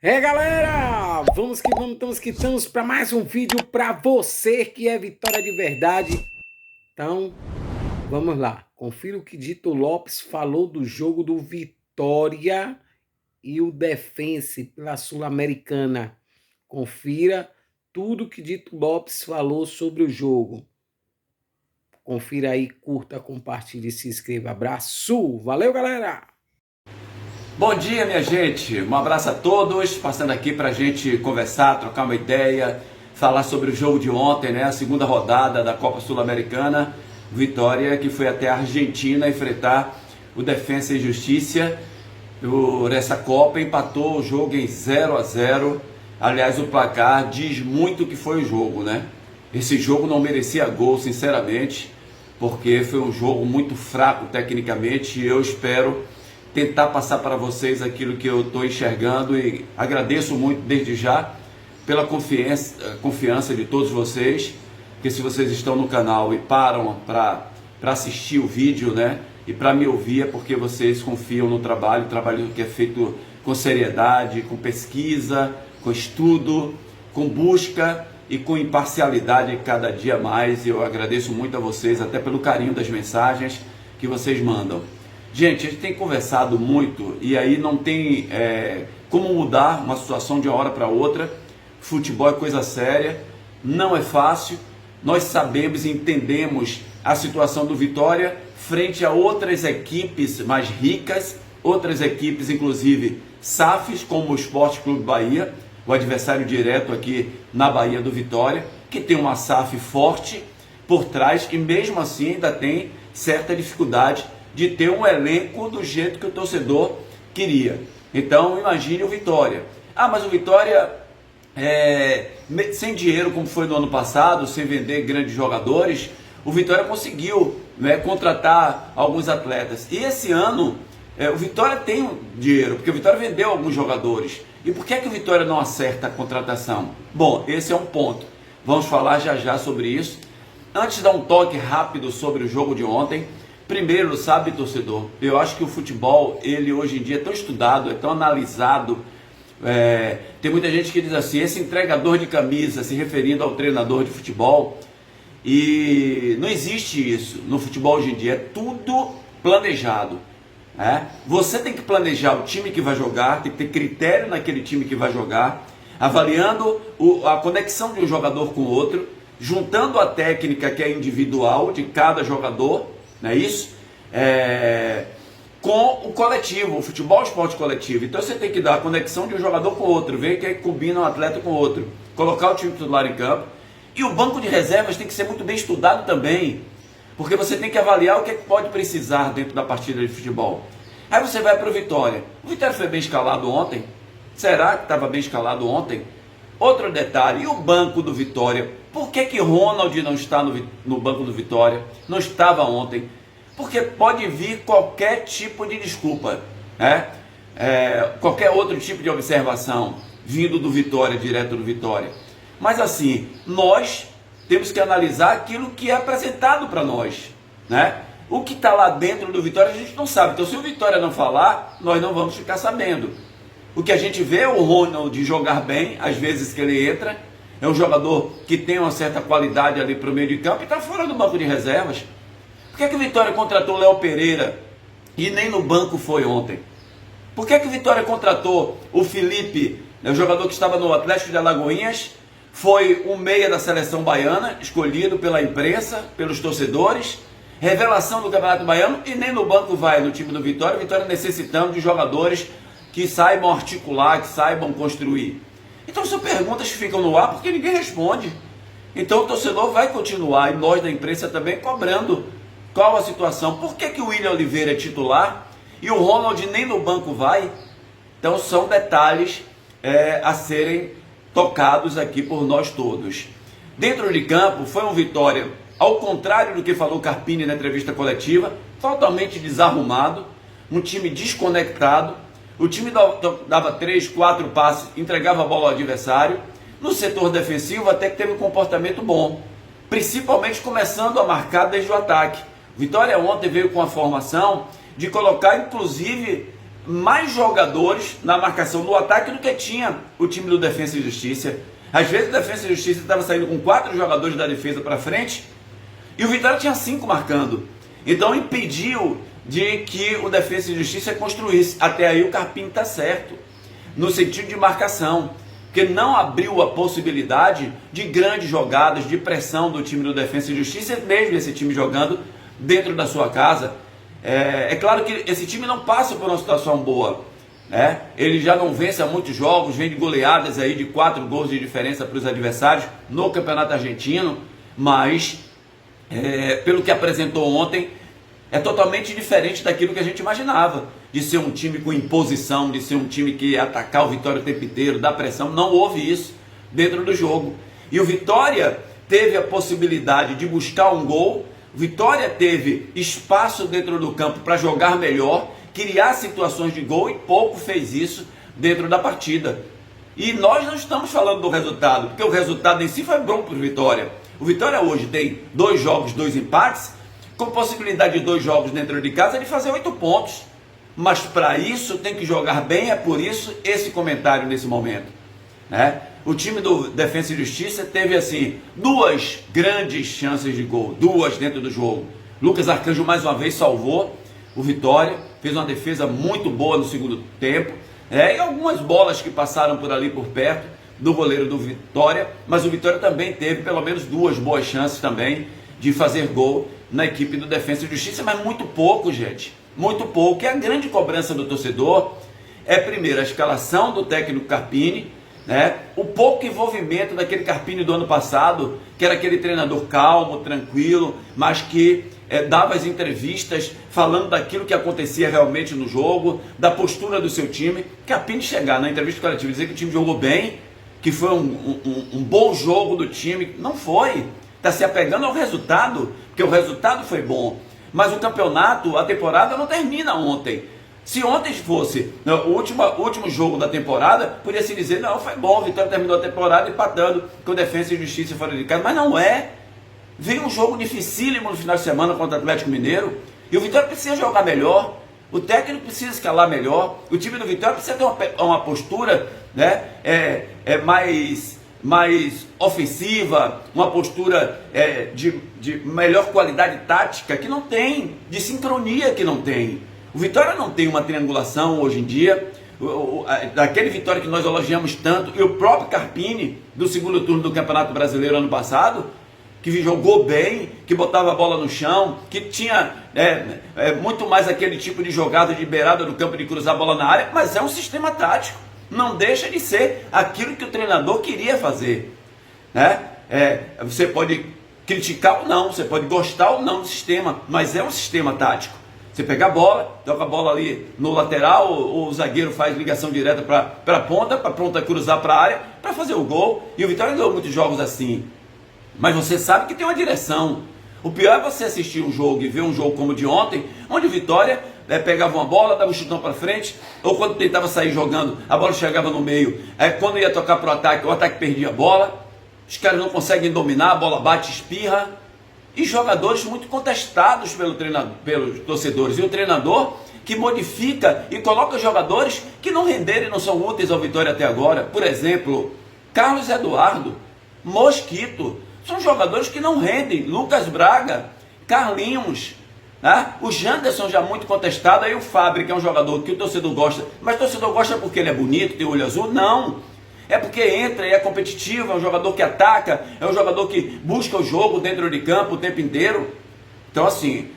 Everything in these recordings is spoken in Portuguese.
É galera, vamos que vamos, estamos para mais um vídeo para você que é vitória de verdade. Então, vamos lá. Confira o que Dito Lopes falou do jogo do Vitória e o Defensa pela Sul-Americana. Confira tudo que Dito Lopes falou sobre o jogo. Confira aí, curta, compartilhe e se inscreva. Abraço, valeu galera! Bom dia, minha gente. Um abraço a todos. Passando aqui para a gente conversar, trocar uma ideia, falar sobre o jogo de ontem, né? A segunda rodada da Copa Sul-Americana. Vitória que foi até a Argentina enfrentar o Defensa e Justiça. Essa Copa empatou o jogo em 0-0. Aliás, o placar diz muito o que foi o jogo, né? Esse jogo não merecia gol, sinceramente, porque foi um jogo muito fraco tecnicamente e eu espero tentar passar para vocês aquilo que eu estou enxergando e agradeço muito desde já pela confiança de todos vocês, porque se vocês estão no canal e param para assistir o vídeo, né, e para me ouvir é porque vocês confiam no trabalho que é feito com seriedade, com pesquisa, com estudo, com busca e com imparcialidade cada dia mais. Eu agradeço muito a vocês, até pelo carinho das mensagens que vocês mandam. Gente, a gente tem conversado muito e aí não tem como mudar uma situação de uma hora para outra. Futebol é coisa séria, não é fácil. Nós sabemos e entendemos a situação do Vitória frente a outras equipes mais ricas, outras equipes inclusive SAFs, como o Sport Clube Bahia, o adversário direto aqui na Bahia do Vitória, que tem uma SAF forte por trás e mesmo assim ainda tem certa dificuldade de ter um elenco do jeito que o torcedor queria. Então imagine o Vitória. Mas o Vitória, sem dinheiro como foi no ano passado, sem vender grandes jogadores, o Vitória conseguiu, né, contratar alguns atletas. E esse ano o Vitória tem dinheiro, porque o Vitória vendeu alguns jogadores. E por que o Vitória não acerta a contratação? Bom, esse é um ponto. Vamos falar já já sobre isso. Antes de dar um toque rápido sobre o jogo de ontem, primeiro, sabe, torcedor, eu acho que o futebol, ele hoje em dia é tão estudado, é tão analisado. Tem muita gente que diz assim, esse entregador de camisa, se referindo ao treinador de futebol, e não existe isso no futebol hoje em dia, é tudo planejado. Você tem que planejar o time que vai jogar, tem que ter critério naquele time que vai jogar, avaliando a conexão de um jogador com o outro, juntando a técnica que é individual de cada jogador, não é isso? Com o coletivo, o futebol é um esporte coletivo. Então você tem que dar a conexão de um jogador com o outro, ver que combina um atleta com o outro, colocar o time titular em campo. E o banco de reservas tem que ser muito bem estudado também, porque você tem que avaliar o que pode precisar dentro da partida de futebol. Aí você vai para o Vitória. O Vitória foi bem escalado ontem? Será que estava bem escalado ontem? Outro detalhe, e o banco do Vitória? Por que Ronald não está no banco do Vitória? Não estava ontem? Porque pode vir qualquer tipo de desculpa, qualquer outro tipo de observação vindo do Vitória, direto do Vitória. Mas assim, nós temos que analisar aquilo que é apresentado para nós, né? O que está lá dentro do Vitória a gente não sabe. Então se o Vitória não falar, nós não vamos ficar sabendo. O que a gente vê é o Ronald jogar bem, às vezes que ele entra, é um jogador que tem uma certa qualidade ali para o meio de campo e está fora do banco de reservas. Por que o Vitória contratou o Léo Pereira e nem no banco foi ontem? Por que o Vitória contratou o Felipe, o jogador que estava no Atlético de Alagoinhas, foi um meia da seleção baiana, escolhido pela imprensa, pelos torcedores, revelação do Campeonato Baiano, e nem no banco vai no time do Vitória, Vitória necessitando de jogadores que saibam articular, que saibam construir. Então são perguntas que ficam no ar porque ninguém responde. Então o torcedor vai continuar, e nós da imprensa também, cobrando qual a situação. Por que o William Oliveira é titular e o Ronald nem no banco vai? Então são detalhes a serem tocados aqui por nós todos. Dentro de campo foi um Vitória, ao contrário do que falou Carpini na entrevista coletiva, totalmente desarrumado, um time desconectado. O time dava 3, 4 passes, entregava a bola ao adversário. No setor defensivo até que teve um comportamento bom, principalmente começando a marcar desde o ataque. Vitória ontem veio com a formação de colocar inclusive mais jogadores na marcação no ataque do que tinha o time do Defensa e Justiça. Às vezes o Defensa e Justiça estava saindo com 4 jogadores da defesa para frente e o Vitória tinha 5 marcando. Então impediu de que o Defensa e Justiça construísse. Até aí o Carpini está certo, no sentido de marcação, porque não abriu a possibilidade de grandes jogadas, de pressão do time do Defensa e Justiça, mesmo esse time jogando dentro da sua casa. É claro que esse time não passa por uma situação boa, né? Ele já não vence há muitos jogos, vem de goleadas aí de 4 gols de diferença para os adversários no Campeonato Argentino, mas pelo que apresentou ontem, é totalmente diferente daquilo que a gente imaginava, de ser um time com imposição, de ser um time que ia atacar o Vitória o tempo inteiro, dar pressão. Não houve isso dentro do jogo. E o Vitória teve a possibilidade de buscar um gol, o Vitória teve espaço dentro do campo para jogar melhor, criar situações de gol e pouco fez isso dentro da partida. E nós não estamos falando do resultado, porque o resultado em si foi bom para o Vitória. O Vitória hoje tem 2 jogos, 2 empates, com possibilidade de 2 jogos dentro de casa de fazer 8 pontos. Mas para isso tem que jogar bem, é por isso esse comentário nesse momento, né? O time do Defensa e Justiça teve assim 2 grandes chances de gol, 2 dentro do jogo. Lucas Arcanjo mais uma vez salvou o Vitória, fez uma defesa muito boa no segundo tempo, e algumas bolas que passaram por ali por perto do goleiro do Vitória, mas o Vitória também teve pelo menos 2 boas chances também de fazer gol na equipe do Defensa e Justiça, mas muito pouco, gente, muito pouco. E a grande cobrança do torcedor é, primeiro, a escalação do técnico Carpini, né? O pouco envolvimento daquele Carpini do ano passado, que era aquele treinador calmo, tranquilo, mas que dava as entrevistas falando daquilo que acontecia realmente no jogo, da postura do seu time. Carpini chegar na entrevista coletiva e dizer que o time jogou bem, que foi um bom jogo do time, não foi. Está se apegando ao resultado, porque o resultado foi bom, mas o campeonato, a temporada não termina ontem. Se ontem fosse o último jogo da temporada, podia se dizer, não, foi bom, o Vitória terminou a temporada empatando com Defensa e Justiça fora de casa, mas não é. Veio um jogo dificílimo no final de semana contra o Atlético Mineiro, e o Vitória precisa jogar melhor, o técnico precisa escalar melhor, o time do Vitória precisa ter uma postura, né, mais ofensiva, uma postura de melhor qualidade tática, que não tem, de sincronia que não tem. O Vitória não tem uma triangulação hoje em dia, daquele Vitória que nós elogiamos tanto, e o próprio Carpini, do segundo turno do Campeonato Brasileiro ano passado, que jogou bem, que botava a bola no chão, que tinha muito mais aquele tipo de jogada de beirada do campo, de cruzar a bola na área, mas é um sistema tático. Não deixa de ser aquilo que o treinador queria fazer, né? Você pode criticar ou não, você pode gostar ou não do sistema, mas é um sistema tático. Você pega a bola, toca a bola ali no lateral, o zagueiro faz ligação direta para a ponta cruzar para a área, para fazer o gol. E o Vitória ganhou muitos jogos assim. Mas você sabe que tem uma direção. O pior é você assistir um jogo e ver um jogo como o de ontem, onde o Vitória pegava uma bola, dava um chutão para frente, ou quando tentava sair jogando, a bola chegava no meio. Quando ia tocar para o ataque perdia a bola. Os caras não conseguem dominar, a bola bate, espirra. E jogadores muito contestados pelos torcedores. E o treinador que modifica e coloca jogadores que não renderam e não são úteis ao Vitória até agora. Por exemplo, Carlos Eduardo, Mosquito. São jogadores que não rendem. Lucas Braga, Carlinhos, né? O Janderson já muito contestado. Aí o Fábio, que é um jogador que o torcedor gosta. Mas o torcedor gosta porque ele é bonito, tem olho azul? Não. É porque entra e é competitivo, é um jogador que ataca, é um jogador que busca o jogo dentro de campo o tempo inteiro. Então assim,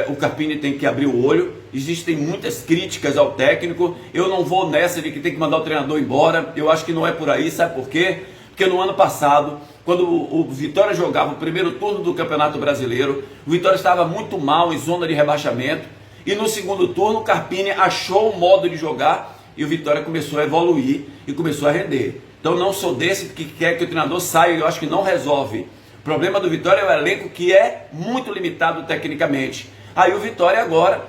o Carpini tem que abrir o olho. Existem muitas críticas ao técnico. Eu não vou nessa de que tem que mandar o treinador embora. Eu acho que não é por aí, sabe por quê? Porque no ano passado, quando o Vitória jogava o primeiro turno do Campeonato Brasileiro, o Vitória estava muito mal em zona de rebaixamento. E no segundo turno o Carpini achou um modo de jogar e o Vitória começou a evoluir e começou a render. Então não sou desse que quer que o treinador saia, eu acho que não resolve. O problema do Vitória é o elenco, que é muito limitado tecnicamente. Aí o Vitória agora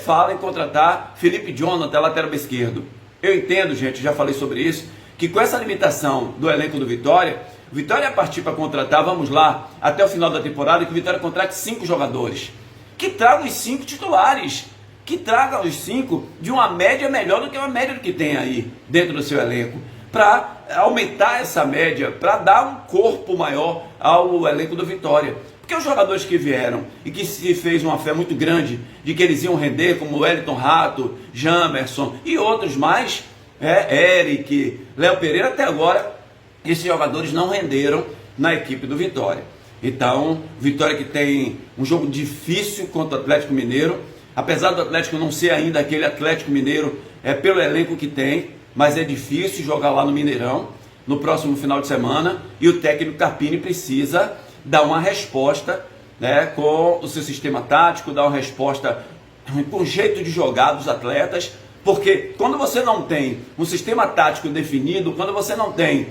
fala em contratar Felipe Jonathan, lateral esquerdo. Eu entendo, gente, já falei sobre isso, que com essa limitação do elenco do Vitória, o Vitória ia partir para contratar, vamos lá, até o final da temporada, que o Vitória contrate 5 jogadores. Que tragam os 5 titulares. que traga os 5 de uma média melhor do que uma média do que tem aí dentro do seu elenco, para aumentar essa média, para dar um corpo maior ao elenco do Vitória. Porque os jogadores que vieram e que se fez uma fé muito grande de que eles iam render, como Wellington Rato, Jamerson e outros mais, Eric, Léo Pereira, até agora esses jogadores não renderam na equipe do Vitória. Então, Vitória que tem um jogo difícil contra o Atlético Mineiro, apesar do Atlético não ser ainda aquele Atlético Mineiro, pelo elenco que tem, mas é difícil jogar lá no Mineirão no próximo final de semana, e o técnico Carpini precisa dar uma resposta, né, com o seu sistema tático, dar uma resposta com o jeito de jogar dos atletas, porque quando você não tem um sistema tático definido, quando você não tem,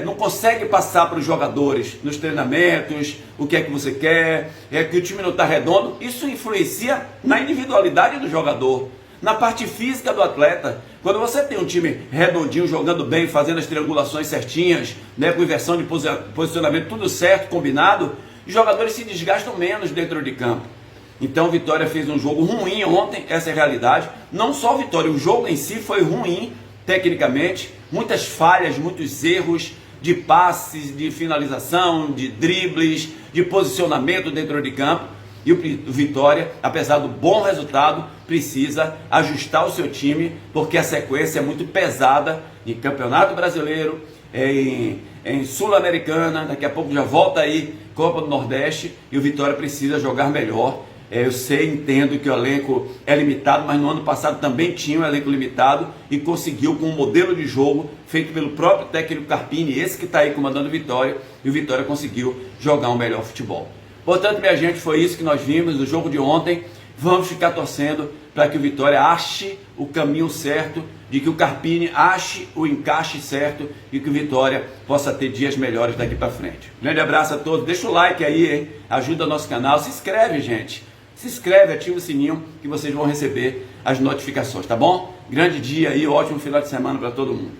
não consegue passar para os jogadores nos treinamentos o que é que você quer, que o time não está redondo, isso influencia na individualidade do jogador, na parte física do atleta. Quando você tem um time redondinho, jogando bem, fazendo as triangulações certinhas, né, com inversão de posicionamento, tudo certo, combinado, os jogadores se desgastam menos dentro de campo. Então o Vitória fez um jogo ruim ontem, essa é a realidade. Não só o Vitória, o jogo em si foi ruim tecnicamente, muitas falhas, muitos erros de passes, de finalização, de dribles, de posicionamento dentro de campo. E o Vitória, apesar do bom resultado, precisa ajustar o seu time, porque a sequência é muito pesada em Campeonato Brasileiro, em Sul-Americana, daqui a pouco já volta aí Copa do Nordeste, e o Vitória precisa jogar melhor. Eu sei, entendo que o elenco é limitado, mas no ano passado também tinha um elenco limitado e conseguiu, com um modelo de jogo feito pelo próprio técnico Carpini, esse que está aí comandando o Vitória, e o Vitória conseguiu jogar um melhor futebol. Portanto, minha gente, foi isso que nós vimos no jogo de ontem. Vamos ficar torcendo para que o Vitória ache o caminho certo, de que o Carpini ache o encaixe certo e que o Vitória possa ter dias melhores daqui para frente. Grande abraço a todos, deixa o like aí, hein? Ajuda o nosso canal, se inscreve, gente. Se inscreve, ativa o sininho que vocês vão receber as notificações, tá bom? Grande dia aí, ótimo final de semana para todo mundo.